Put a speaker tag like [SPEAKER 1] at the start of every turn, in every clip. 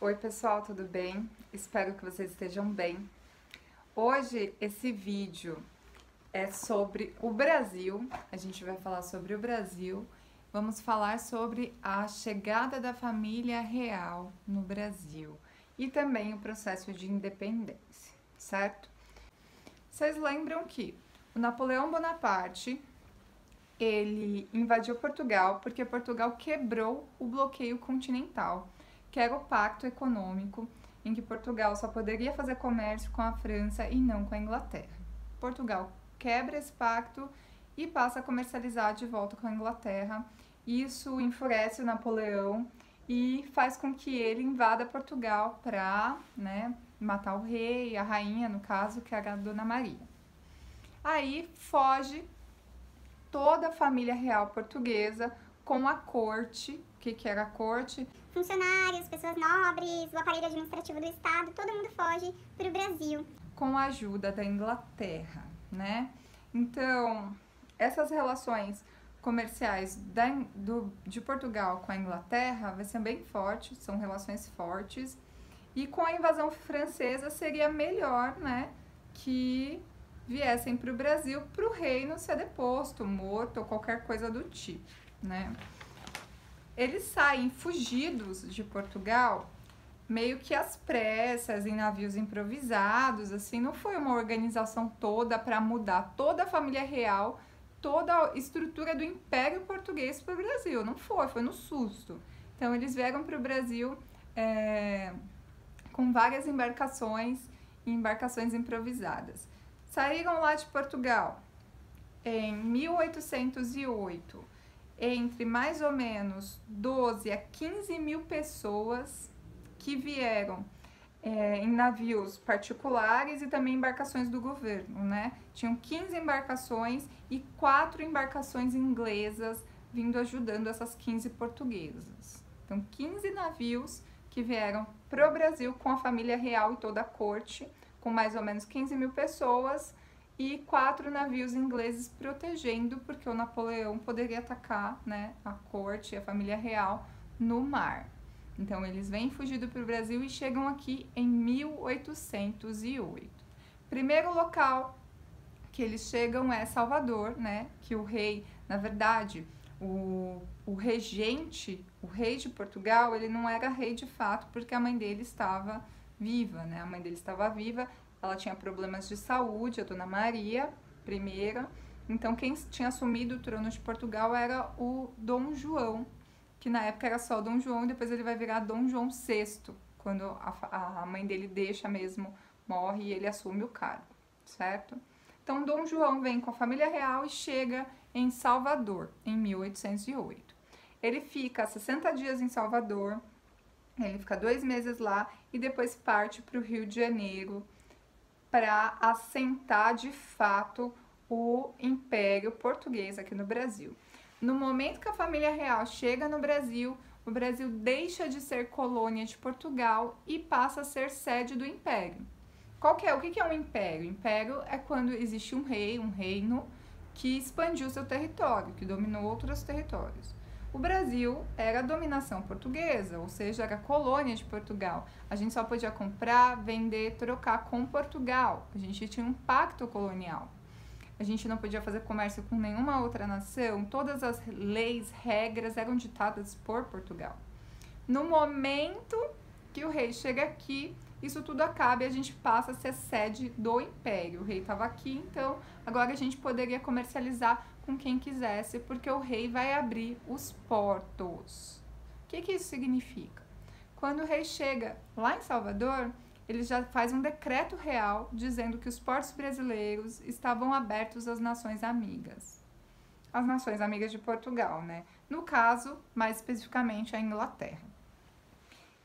[SPEAKER 1] Oi pessoal, tudo bem? Espero que vocês estejam bem. Hoje esse vídeo é sobre o Brasil, a gente vai falar sobre o Brasil, vamos falar sobre a chegada da família real no Brasil e também o processo de independência, certo? Vocês lembram que o Napoleão Bonaparte, ele invadiu Portugal porque Portugal quebrou o bloqueio continental, que era o pacto econômico em que Portugal só poderia fazer comércio com a França e não com a Inglaterra. Portugal quebra esse pacto e passa a comercializar de volta com a Inglaterra. Isso enfurece o Napoleão e faz com que ele invada Portugal para, matar o rei, a rainha, no caso, que era a Dona Maria. Aí foge toda a família real portuguesa com a corte. O que era a corte?
[SPEAKER 2] Funcionários, pessoas nobres, o aparelho administrativo do Estado, todo mundo foge para o Brasil.
[SPEAKER 1] Com a ajuda da Inglaterra, né? Então, essas relações comerciais de Portugal com a Inglaterra vai ser bem forte, são relações fortes. E com a invasão francesa seria melhor, né, que viessem para o Brasil para o reino ser deposto, morto ou qualquer coisa do tipo, né? Eles saem fugidos de Portugal meio que às pressas, em navios improvisados, assim, não foi uma organização toda para mudar toda a família real, toda a estrutura do Império Português para o Brasil, não foi no susto. Então eles vieram para o Brasil com várias embarcações improvisadas. Saíram lá de Portugal em 1808, entre mais ou menos 12 a 15 mil pessoas que vieram em navios particulares e também embarcações do governo, né? Tinham 15 embarcações e 4 embarcações inglesas vindo ajudando essas 15 portuguesas. Então, 15 navios que vieram para o Brasil com a família real e toda a corte, com mais ou menos 15 mil pessoas, e 4 navios ingleses protegendo, porque o Napoleão poderia atacar, né, a corte e a família real no mar. Então, eles vêm fugido para o Brasil e chegam aqui em 1808. Primeiro local que eles chegam é Salvador, né, que o rei, na verdade, o regente, o rei de Portugal, ele não era rei de fato, porque a mãe dele estava viva, né, a mãe dele estava viva. Ela tinha problemas de saúde, a Dona Maria I. Então, quem tinha assumido o trono de Portugal era o Dom João, que na época era só Dom João, e depois ele vai virar Dom João VI, quando a mãe dele deixa mesmo, morre e ele assume o cargo, certo? Então, Dom João vem com a família real e chega em Salvador, em 1808. Ele fica 60 dias em Salvador, ele fica 2 meses lá e depois parte para o Rio de Janeiro, para assentar de fato o Império Português aqui no Brasil. No momento que a família real chega no Brasil, o Brasil deixa de ser colônia de Portugal e passa a ser sede do Império. O que é um império? Império é quando existe um rei, um reino que expandiu seu território, que dominou outros territórios. O Brasil era a dominação portuguesa, ou seja, era colônia de Portugal. A gente só podia comprar, vender, trocar com Portugal. A gente tinha um pacto colonial. A gente não podia fazer comércio com nenhuma outra nação. Todas as leis, regras eram ditadas por Portugal. No momento que o rei chega aqui, isso tudo acaba e a gente passa a ser sede do Império. O rei estava aqui, então agora a gente poderia comercializar com quem quisesse, porque o rei vai abrir os portos. O que isso significa? Quando o rei chega lá em Salvador, ele já faz um decreto real dizendo que os portos brasileiros estavam abertos às nações amigas. As nações amigas de Portugal, né? No caso, mais especificamente, a Inglaterra.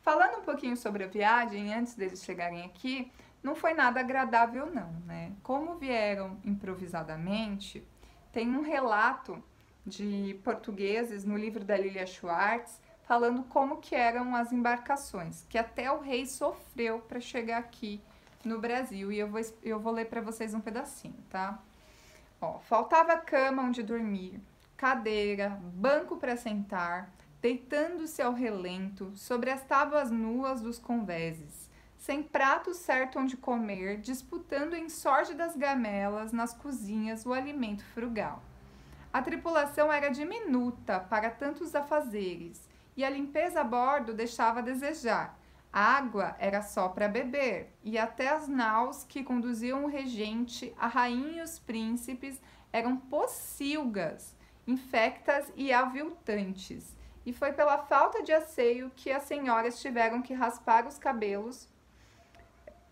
[SPEAKER 1] Falando um pouquinho sobre a viagem, antes deles chegarem aqui, não foi nada agradável não, né? Como vieram improvisadamente, tem um relato de portugueses no livro da Lilia Schwartz, falando como que eram as embarcações, que até o rei sofreu para chegar aqui no Brasil, e eu vou ler para vocês um pedacinho, tá? Ó, faltava cama onde dormir, cadeira, banco para sentar, deitando-se ao relento sobre as tábuas nuas dos convéses, sem prato certo onde comer, disputando em sórdidas gamelas nas cozinhas o alimento frugal. A tripulação era diminuta para tantos afazeres, e a limpeza a bordo deixava a desejar. A água era só para beber, e até as naus que conduziam o regente, a rainha e os príncipes eram pocilgas, infectas e aviltantes. E foi pela falta de asseio que as senhoras tiveram que raspar os cabelos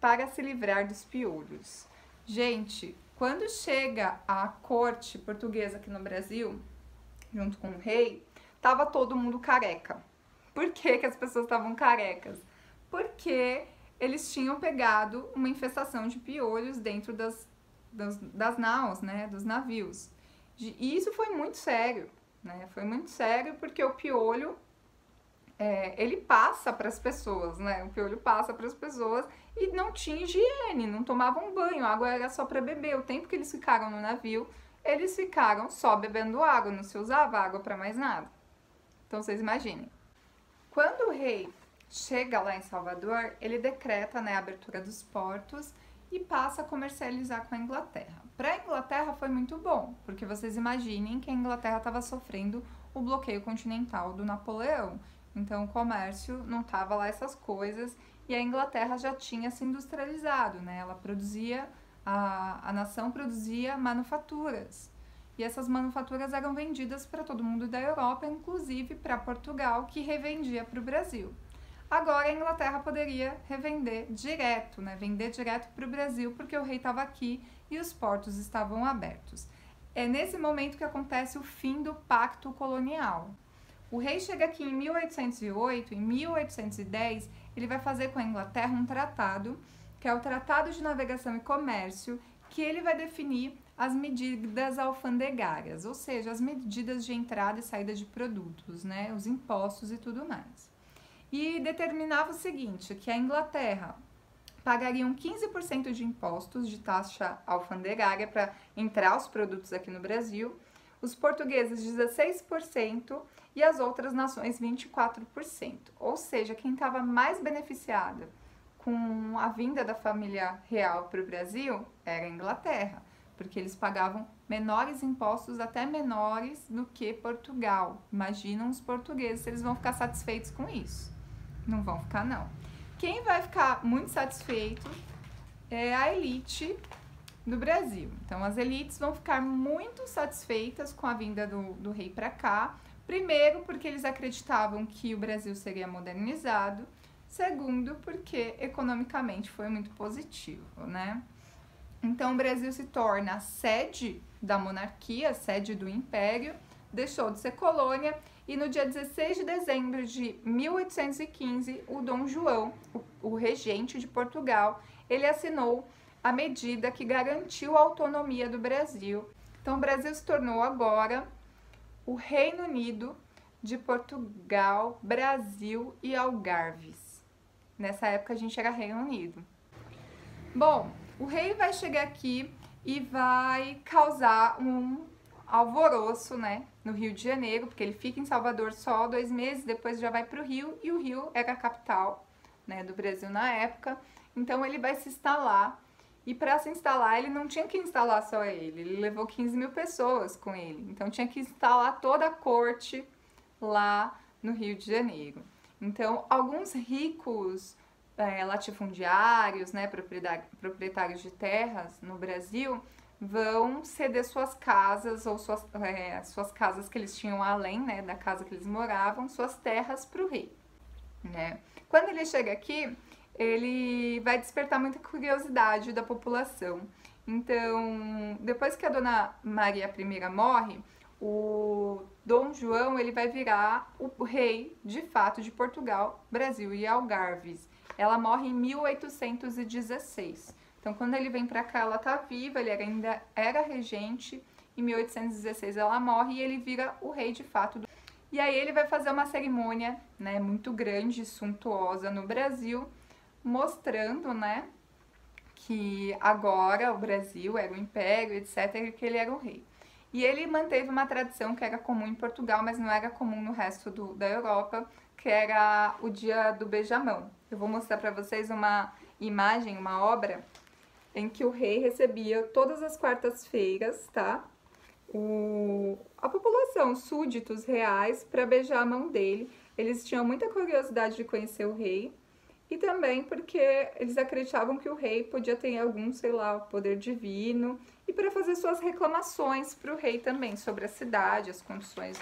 [SPEAKER 1] para se livrar dos piolhos. Gente, quando chega a corte portuguesa aqui no Brasil, junto com o rei, tava todo mundo careca. Por que as pessoas estavam carecas? Porque eles tinham pegado uma infestação de piolhos dentro das naus, né, dos navios. E isso foi muito sério, né? Foi muito sério porque o piolho, ele passa para as pessoas, né? O piolho passa para as pessoas e não tinha higiene, não tomavam banho, a água era só para beber. O tempo que eles ficaram no navio, eles ficaram só bebendo água, não se usava água para mais nada. Então vocês imaginem. Quando o rei chega lá em Salvador, ele decreta, né, a abertura dos portos e passa a comercializar com a Inglaterra. Para a Inglaterra foi muito bom, porque vocês imaginem que a Inglaterra estava sofrendo o bloqueio continental do Napoleão. Então o comércio não estava lá essas coisas e a Inglaterra já tinha se industrializado, né? Ela produzia, a nação produzia manufaturas. E essas manufaturas eram vendidas para todo mundo da Europa, inclusive para Portugal, que revendia para o Brasil. Agora a Inglaterra poderia revender direto, né? Vender direto para o Brasil, porque o rei estava aqui e os portos estavam abertos. É nesse momento que acontece o fim do pacto colonial. O rei chega aqui em 1808, em 1810, ele vai fazer com a Inglaterra um tratado, que é o Tratado de Navegação e Comércio, que ele vai definir as medidas alfandegárias, ou seja, as medidas de entrada e saída de produtos, né? Os impostos e tudo mais. E determinava o seguinte, que a Inglaterra pagariam 15% de impostos de taxa alfandegária para entrar os produtos aqui no Brasil, os portugueses 16% e as outras nações 24%. Ou seja, quem estava mais beneficiada com a vinda da família real para o Brasil era a Inglaterra, porque eles pagavam menores impostos, até menores do que Portugal. Imaginam os portugueses se eles vão ficar satisfeitos com isso. Não vão ficar, não. Quem vai ficar muito satisfeito é a elite do Brasil. Então, as elites vão ficar muito satisfeitas com a vinda do rei para cá. Primeiro, porque eles acreditavam que o Brasil seria modernizado. Segundo, porque economicamente foi muito positivo, né? Então, o Brasil se torna a sede da monarquia, a sede do império, deixou de ser colônia e no dia 16 de dezembro de 1815, o Dom João, o regente de Portugal, ele assinou a medida que garantiu a autonomia do Brasil. Então, o Brasil se tornou agora o Reino Unido de Portugal, Brasil e Algarves. Nessa época, a gente era Reino Unido. Bom, o rei vai chegar aqui e vai causar um alvoroço, né, no Rio de Janeiro, porque ele fica em Salvador só 2 meses, depois já vai para o Rio, e o Rio era a capital, né, do Brasil na época. Então ele vai se instalar, e para se instalar ele não tinha que instalar só ele levou 15 mil pessoas com ele, então tinha que instalar toda a corte lá no Rio de Janeiro. Então alguns ricos latifundiários, né, proprietários de terras no Brasil, vão ceder suas casas ou suas casas que eles tinham além, né, da casa que eles moravam, suas terras para o rei, né? Quando ele chega aqui, ele vai despertar muita curiosidade da população. Então, depois que a Dona Maria I morre, o Dom João ele vai virar o rei de fato de Portugal, Brasil e Algarves. Ela morre em 1816. Então, quando ele vem para cá, ela tá viva, ele ainda era regente. Em 1816 ela morre e ele vira o rei de fato. E aí ele vai fazer uma cerimônia, né, muito grande, suntuosa no Brasil, mostrando, né, que agora o Brasil era o império, etc, e que ele era o rei. E ele manteve uma tradição que era comum em Portugal, mas não era comum no resto da Europa, que era o dia do beijamão. Eu vou mostrar para vocês uma imagem, uma obra, em que o rei recebia todas as quartas-feiras, tá? A população, os súditos reais, para beijar a mão dele. Eles tinham muita curiosidade de conhecer o rei e também porque eles acreditavam que o rei podia ter algum, sei lá, poder divino e para fazer suas reclamações para o rei também sobre a cidade, as condições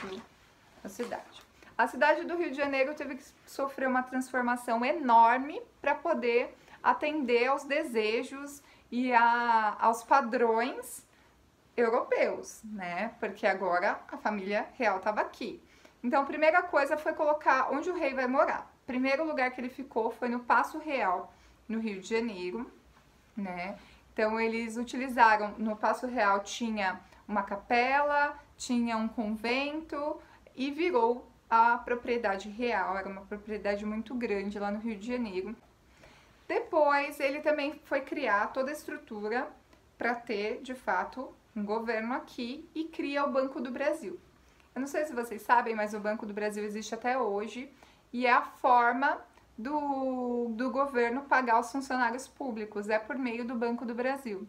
[SPEAKER 1] da cidade. A cidade do Rio de Janeiro teve que sofrer uma transformação enorme para poder atender aos desejos e aos padrões europeus, né? Porque agora a família real estava aqui. Então, a primeira coisa foi colocar onde o rei vai morar. O primeiro lugar que ele ficou foi no Paço Real, no Rio de Janeiro, né? Então, eles utilizaram, no Paço Real tinha uma capela, tinha um convento e virou a propriedade real. Era uma propriedade muito grande lá no Rio de Janeiro. Depois, ele também foi criar toda a estrutura para ter, de fato, um governo aqui e cria o Banco do Brasil. Eu não sei se vocês sabem, mas o Banco do Brasil existe até hoje e é a forma do governo pagar os funcionários públicos, é por meio do Banco do Brasil.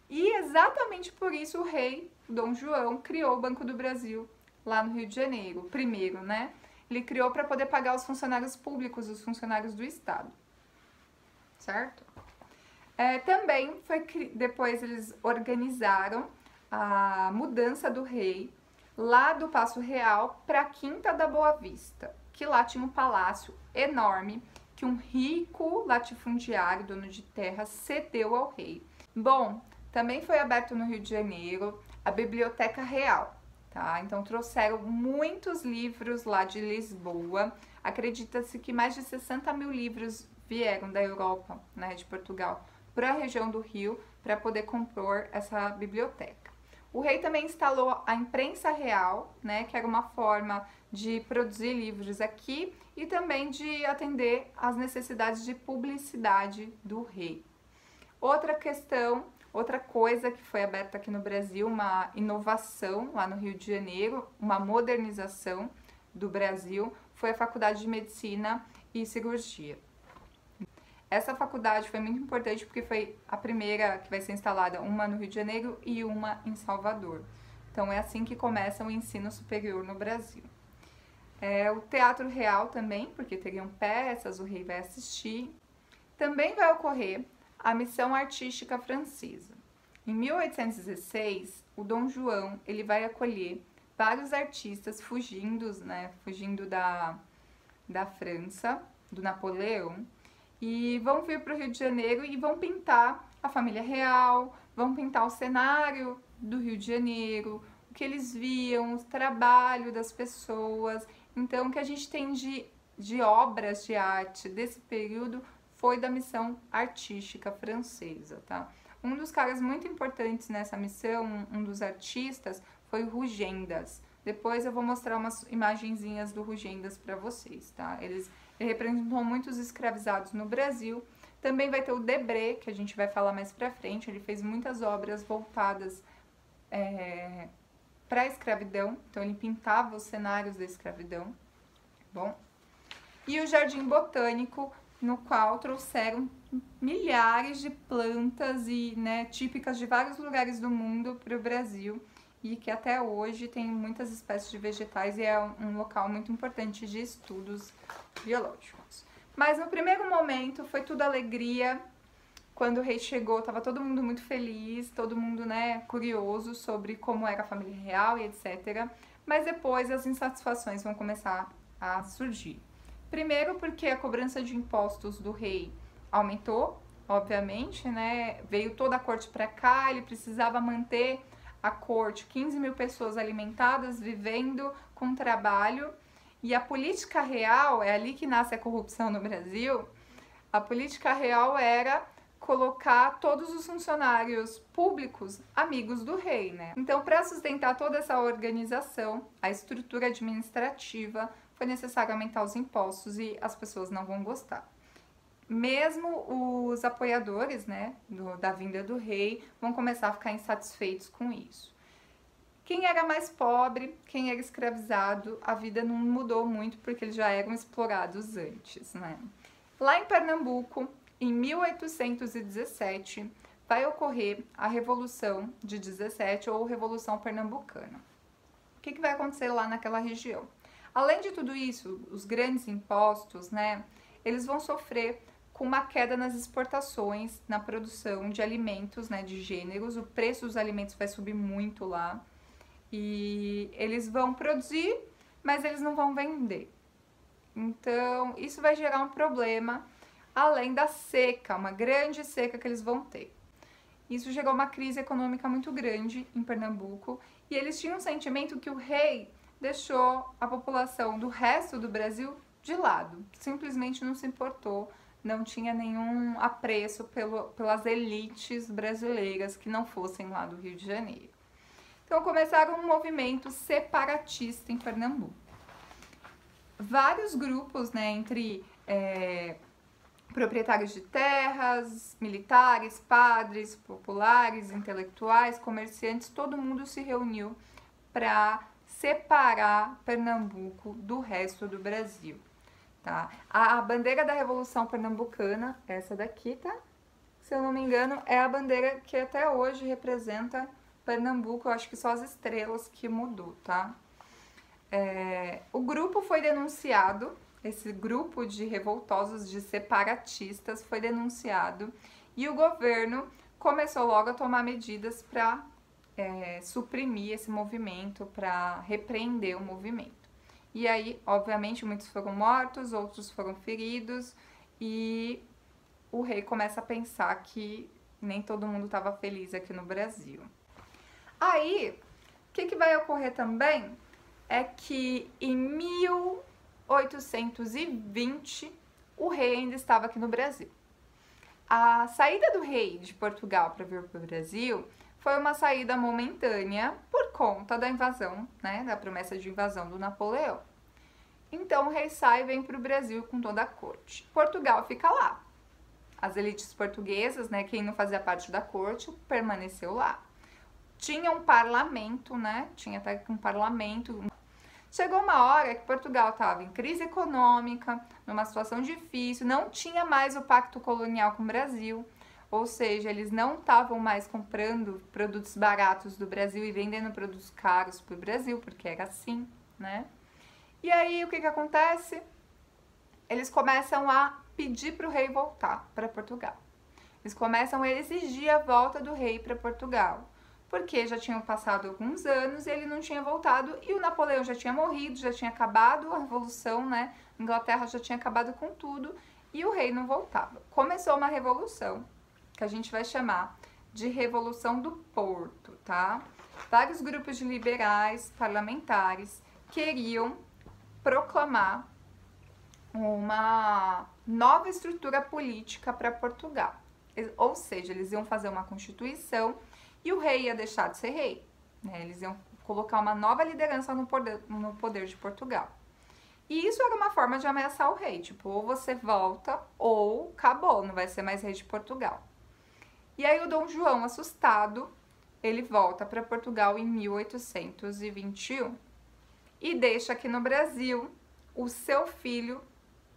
[SPEAKER 1] E exatamente por isso o rei Dom João criou o Banco do Brasil lá no Rio de Janeiro, primeiro, né? Ele criou para poder pagar os funcionários públicos, os funcionários do Estado, certo? Também depois eles organizaram a mudança do rei lá do Paço Real para a Quinta da Boa Vista, que lá tinha um palácio enorme que um rico latifundiário, dono de terra, cedeu ao rei. Bom, também foi aberto no Rio de Janeiro a Biblioteca Real, tá? Então trouxeram muitos livros lá de Lisboa. Acredita-se que mais de 60 mil livros vieram da Europa, né, de Portugal, para a região do Rio, para poder compor essa biblioteca. O rei também instalou a imprensa real, né, que era uma forma de produzir livros aqui e também de atender às necessidades de publicidade do rei. Outra questão, outra coisa que foi aberta aqui no Brasil, uma inovação lá no Rio de Janeiro, uma modernização do Brasil, foi a Faculdade de Medicina e Cirurgia. Essa faculdade foi muito importante porque foi a primeira que vai ser instalada, uma no Rio de Janeiro e uma em Salvador. Então é assim que começa o ensino superior no Brasil. O Teatro Real também, porque teriam peças, o rei vai assistir. Também vai ocorrer a Missão Artística Francesa. Em 1816, o Dom João ele vai acolher vários artistas fugindo da França, do Napoleão, e vão vir para o Rio de Janeiro e vão pintar a família real, vão pintar o cenário do Rio de Janeiro, o que eles viam, o trabalho das pessoas. Então, o que a gente tem de obras de arte desse período foi da missão artística francesa, tá? Um dos caras muito importantes nessa missão, um dos artistas, foi o Rugendas. Depois eu vou mostrar umas imagenzinhas do Rugendas para vocês, tá? Ele representou muitos escravizados no Brasil. Também vai ter o Debré, que a gente vai falar mais pra frente. Ele fez muitas obras voltadas para a escravidão. Então, ele pintava os cenários da escravidão. Bom. E o Jardim Botânico, no qual trouxeram milhares de plantas e, típicas de vários lugares do mundo para o Brasil. E que até hoje tem muitas espécies de vegetais e é um local muito importante de estudos biológicos. Mas no primeiro momento foi tudo alegria. Quando o rei chegou, estava todo mundo muito feliz, todo mundo curioso sobre como era a família real e etc. Mas depois as insatisfações vão começar a surgir. Primeiro porque a cobrança de impostos do rei aumentou, obviamente, veio toda a corte para cá, ele precisava manter a corte, 15 mil pessoas alimentadas, vivendo com trabalho. E a política real, é ali que nasce a corrupção no Brasil, a política real era colocar todos os funcionários públicos amigos do rei, Então, para sustentar toda essa organização, a estrutura administrativa, foi necessário aumentar os impostos e as pessoas não vão gostar. Mesmo os apoiadores, da vinda do rei, vão começar a ficar insatisfeitos com isso. Quem era mais pobre, quem era escravizado, a vida não mudou muito porque eles já eram explorados antes, né? Lá em Pernambuco, em 1817, vai ocorrer a Revolução de 17 ou Revolução Pernambucana. O que vai acontecer lá naquela região? Além de tudo isso, os grandes impostos, né, eles vão sofrer com uma queda nas exportações, na produção de alimentos, né, de gêneros. O preço dos alimentos vai subir muito lá. E eles vão produzir, mas eles não vão vender. Então, isso vai gerar um problema, além da seca, uma grande seca que eles vão ter. Isso gerou uma crise econômica muito grande em Pernambuco, e eles tinham um sentimento que o rei deixou a população do resto do Brasil de lado, simplesmente não se importou, não tinha nenhum apreço pelas elites brasileiras que não fossem lá do Rio de Janeiro. Então começaram um movimento separatista em Pernambuco. Vários grupos, né, entre proprietários de terras, militares, padres, populares, intelectuais, comerciantes, todo mundo se reuniu para separar Pernambuco do resto do Brasil, tá? A bandeira da Revolução Pernambucana, essa daqui, tá? Se eu não me engano, é a bandeira que até hoje representa Pernambuco. Eu acho que só as estrelas que mudou, tá? O grupo foi denunciado, esse grupo de revoltosos, de separatistas foi denunciado, e o governo começou logo a tomar medidas para suprimir esse movimento, para repreender o movimento. E aí, obviamente, muitos foram mortos, outros foram feridos, e o rei começa a pensar que nem todo mundo estava feliz aqui no Brasil. Aí, o que vai ocorrer também é que em 1820 o rei ainda estava aqui no Brasil. A saída do rei de Portugal para vir para o Brasil foi uma saída momentânea por conta da invasão, né, da promessa de invasão do Napoleão. Então o rei sai e vem para o Brasil com toda a corte. Portugal fica lá. As elites portuguesas, né, quem não fazia parte da corte, permaneceu lá. Tinha um parlamento, né? Tinha até um parlamento. Chegou uma hora que Portugal estava em crise econômica, numa situação difícil, não tinha mais o pacto colonial com o Brasil, ou seja, eles não estavam mais comprando produtos baratos do Brasil e vendendo produtos caros para o Brasil, porque era assim, né? E aí o que acontece? Eles começam a pedir para o rei voltar para Portugal. Eles começam a exigir a volta do rei para Portugal, porque já tinham passado alguns anos e ele não tinha voltado, e o Napoleão já tinha morrido, já tinha acabado a Revolução, né? A Inglaterra já tinha acabado com tudo e o rei não voltava. Começou uma revolução, que a gente vai chamar de Revolução do Porto, tá? Vários grupos de liberais, parlamentares, queriam proclamar uma nova estrutura política para Portugal. Ou seja, eles iam fazer uma constituição e o rei ia deixar de ser rei, né? Eles iam colocar uma nova liderança no poder de Portugal. E isso era uma forma de ameaçar o rei, tipo, ou você volta ou acabou, não vai ser mais rei de Portugal. E aí o Dom João, assustado, ele volta para Portugal em 1821 e deixa aqui no Brasil o seu filho,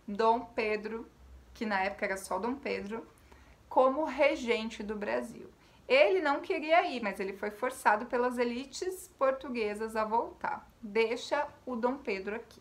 [SPEAKER 1] Dom Pedro, que na época era só Dom Pedro, como regente do Brasil. Ele não queria ir, mas ele foi forçado pelas elites portuguesas a voltar. Deixa o Dom Pedro aqui.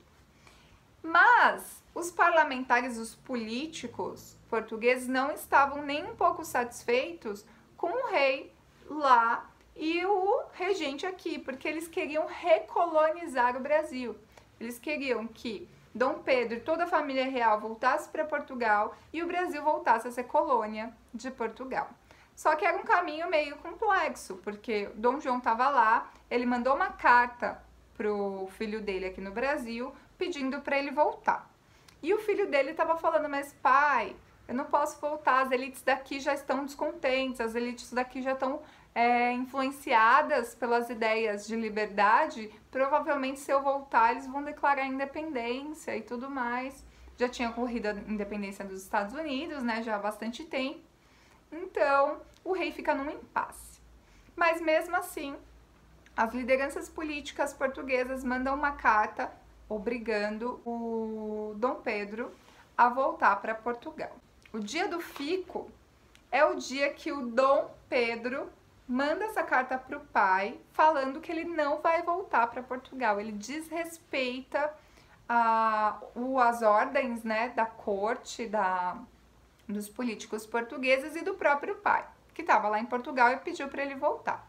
[SPEAKER 1] Mas os parlamentares, os políticos portugueses não estavam nem um pouco satisfeitos com o rei lá e o regente aqui, porque eles queriam recolonizar o Brasil. Eles queriam que Dom Pedro e toda a família real voltasse para Portugal e o Brasil voltasse a ser colônia de Portugal. Só que era um caminho meio complexo, porque Dom João estava lá, ele mandou uma carta pro filho dele aqui no Brasil, pedindo para ele voltar. E o filho dele estava falando, mas pai, eu não posso voltar, as elites daqui já estão descontentes, as elites daqui já estão influenciadas pelas ideias de liberdade, provavelmente se eu voltar eles vão declarar independência e tudo mais. Já tinha ocorrido a independência dos Estados Unidos, né, já há bastante tempo. Então, o rei fica num impasse. Mas mesmo assim, as lideranças políticas portuguesas mandam uma carta obrigando o Dom Pedro a voltar para Portugal. O dia do fico é o dia que o Dom Pedro manda essa carta para o pai, falando que ele não vai voltar para Portugal. Ele desrespeita as ordens, né, da corte, dos políticos portugueses e do próprio pai, que estava lá em Portugal e pediu para ele voltar.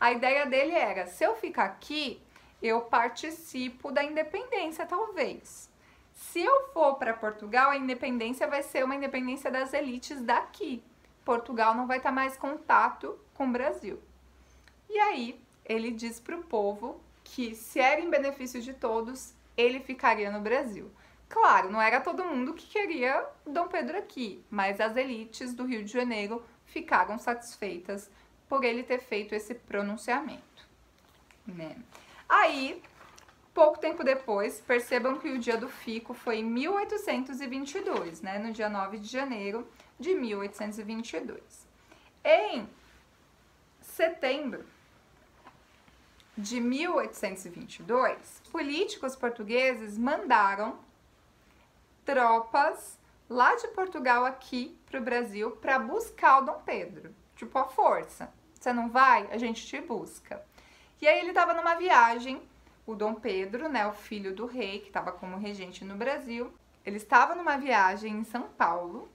[SPEAKER 1] A ideia dele era, se eu ficar aqui, eu participo da independência, talvez. Se eu for para Portugal, a independência vai ser uma independência das elites daqui. Portugal não vai estar mais em contato com o Brasil. E aí, ele diz para o povo que, se era em benefício de todos, ele ficaria no Brasil. Claro, não era todo mundo que queria Dom Pedro aqui, mas as elites do Rio de Janeiro ficaram satisfeitas por ele ter feito esse pronunciamento, né? Aí, pouco tempo depois, percebam que o dia do fico foi em 1822, né? No dia 9 de janeiro de 1822. Em setembro de 1822, políticos portugueses mandaram tropas lá de Portugal aqui para o Brasil para buscar o Dom Pedro. Tipo, a força. Você não vai? A gente te busca. E aí ele estava numa viagem, o Dom Pedro, né, o filho do rei, que estava como regente no Brasil. Ele estava numa viagem em São Paulo.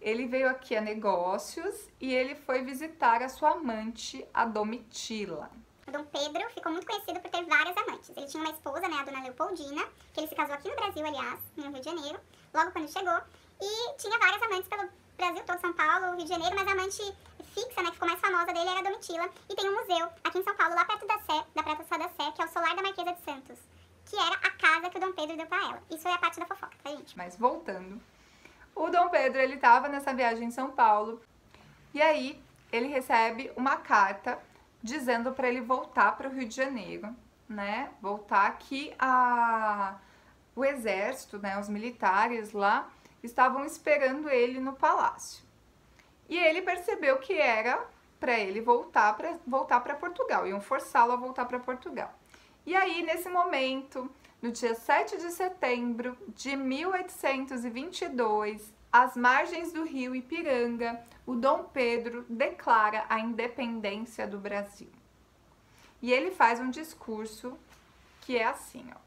[SPEAKER 1] Ele veio aqui a negócios e ele foi visitar a sua amante, a Domitila.
[SPEAKER 2] O Dom Pedro ficou muito conhecido por ter várias amantes. Ele tinha uma esposa, né, a Dona Leopoldina, que ele se casou aqui no Brasil, aliás, no Rio de Janeiro, logo quando chegou. E tinha várias amantes pelo Brasil todo, São Paulo, Rio de Janeiro, mas a amante fixa, né, que ficou mais famosa dele era a Domitila. E tem um museu aqui em São Paulo, lá perto da Sé, da Praça da Sé, que é o Solar da Marquesa de Santos, que era a casa que o Dom Pedro deu pra ela. Isso é a parte da fofoca, tá, gente?
[SPEAKER 1] Mas voltando, o Dom Pedro, ele estava nessa viagem em São Paulo e aí ele recebe uma carta dizendo para ele voltar para o Rio de Janeiro, né? Voltar que o exército, né, os militares lá estavam esperando ele no palácio. E ele percebeu que era para ele voltar para Portugal, iam forçá-lo a voltar para Portugal. E aí, nesse momento, no dia 7 de setembro de 1822, às margens do rio Ipiranga, o Dom Pedro declara a independência do Brasil. E ele faz um discurso que é assim, ó.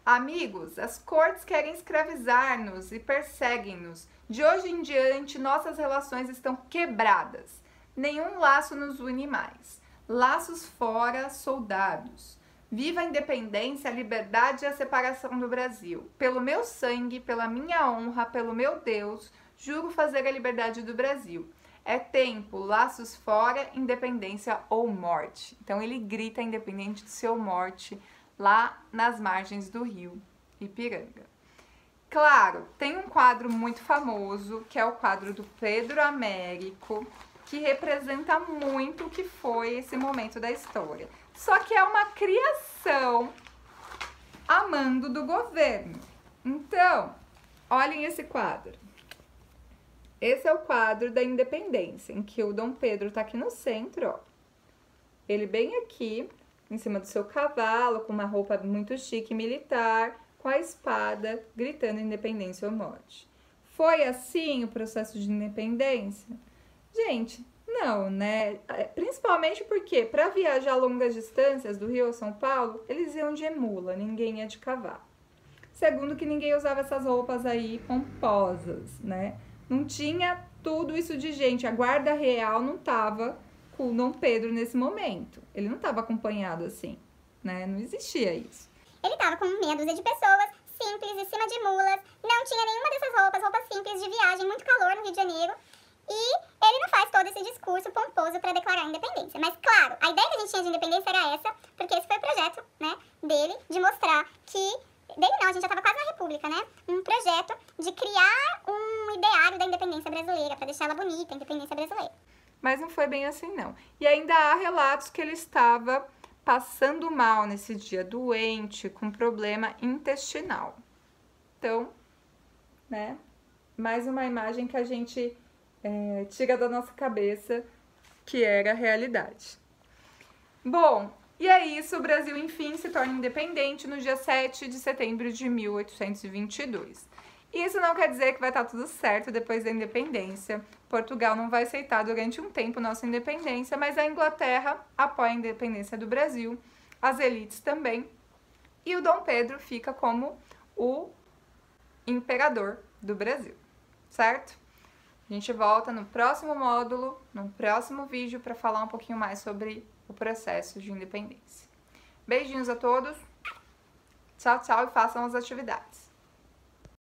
[SPEAKER 1] Amigos, as cortes querem escravizar-nos e perseguem-nos. De hoje em diante, nossas relações estão quebradas. Nenhum laço nos une mais. Laços fora, soldados. Viva a independência, a liberdade e a separação do Brasil. Pelo meu sangue, pela minha honra, pelo meu Deus, juro fazer a liberdade do Brasil. É tempo, laços fora, independência ou morte. Então ele grita independente de seu morte lá nas margens do rio Ipiranga. Claro, tem um quadro muito famoso, que é o quadro do Pedro Américo, que representa muito o que foi esse momento da história. Só que é uma criação a mando do governo. Então, olhem esse quadro. Esse é o quadro da independência, em que o Dom Pedro tá aqui no centro, ó. Ele bem aqui, em cima do seu cavalo, com uma roupa muito chique militar, com a espada, gritando independência ou morte. Foi assim o processo de independência? Gente, não, né? Principalmente porque, para viajar longas distâncias do Rio a São Paulo, eles iam de mula, ninguém ia de cavalo. Segundo, que ninguém usava essas roupas aí pomposas, né? Não tinha tudo isso de gente. A guarda real não tava com o Dom Pedro nesse momento. Ele não estava acompanhado assim, né? Não existia isso.
[SPEAKER 2] Ele tava com meia dúzia de pessoas, simples, em cima de mulas, não tinha nenhuma dessas roupas simples de viagem, muito calor no Rio de Janeiro. E ele não faz todo esse discurso pomposo para declarar a independência. Mas, claro, a ideia que a gente tinha de independência era essa, porque esse foi o projeto, né, dele, de mostrar que... Dele não, a gente já estava quase na República, né? Um projeto de criar um ideário da independência brasileira, para deixar ela bonita, a independência brasileira.
[SPEAKER 1] Mas não foi bem assim, não. E ainda há relatos que ele estava passando mal nesse dia, doente, com problema intestinal. Então, né? Mais uma imagem que a gente tira da nossa cabeça que era a realidade. Bom, E é isso, o Brasil, enfim, se torna independente no dia 7 de setembro de 1822. Isso não quer dizer que vai estar tudo certo depois da independência. Portugal não vai aceitar durante um tempo nossa independência, mas a Inglaterra apoia a independência do Brasil, as elites também, e o Dom Pedro fica como o imperador do Brasil, certo? A gente volta no próximo módulo, no próximo vídeo, para falar um pouquinho mais sobre o processo de independência. Beijinhos a todos, tchau, tchau e façam as atividades.